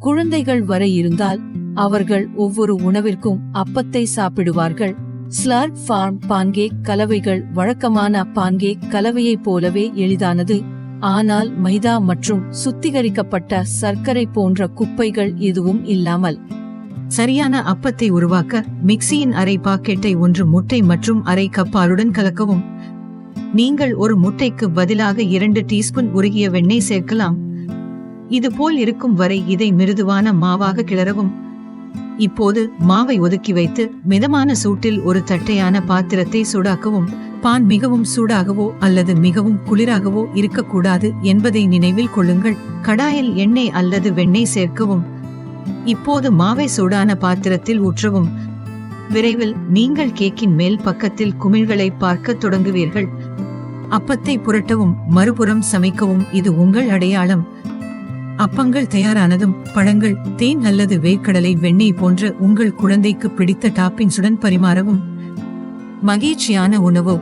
குழந்தைகள் வரை இருந்தால் அவர்கள் ஒவ்வொரு உணவிற்கும் அப்பத்தை சாப்பிடுவார்கள். ஸ்லர்ப் ஃபார்ம் பான்கேக் கலவைகள் வழக்கமான பான்கேக் கலவையைப் போலவே எளிதானது. ஆனால் மைதா மற்றும் சுத்திகரிக்கப்பட்ட சர்க்கரை போன்ற குப்பைகள் எதுவும் இல்லாமல். சரியான அப்பத்தை உருவாக்க மிக்சியின் அரை பாக்கெட்டை 1 முட்டை மற்றும் அரை கப் பாலுடன் கலக்கவும். நீங்கள் ஒரு முட்டைக்கு பதிலாக 2 டீஸ்பூன் உருகிய வெண்ணெய் சேர்க்கலாம். இது போல் இருக்கும் வரை இதை மிருதுவான மாவாக கிளறவும். இப்போது மாவை ஒதுக்கி வைத்து மிதமான சூட்டில் ஒரு தட்டையான பாத்திரத்தை சூடாக்கவும். பான் மிகவும் சூடாகவோ அல்லது மிகவும் குளிராகவோ இருக்கக்கூடாது என்பதை நினைவில் கொள்ளுங்கள். கடாயில் எண்ணெய் அல்லது வெண்ணெய் சேர்க்கவும். இப்போது மாவை சூடான பாத்திரத்தில் ஊற்றவும். விரைவில் நீங்கள் கேக்கின் மேல் பக்கத்தில் குமிழ்களை பார்க்க தொடங்குவீர்கள். அப்பத்தை புரட்டவும், மறுபுறம் சமைக்கவும். இது உங்கள் அடையாளம். அப்பங்கள் தயாரானதும் பழங்கள், தேன் அல்லது வேர்க்கடலை வெண்ணெய் போன்ற உங்கள் குழந்தைக்கு பிடித்த டாப்பிங்ஸுடன் பரிமாறவும். மகிழ்ச்சியான உணவு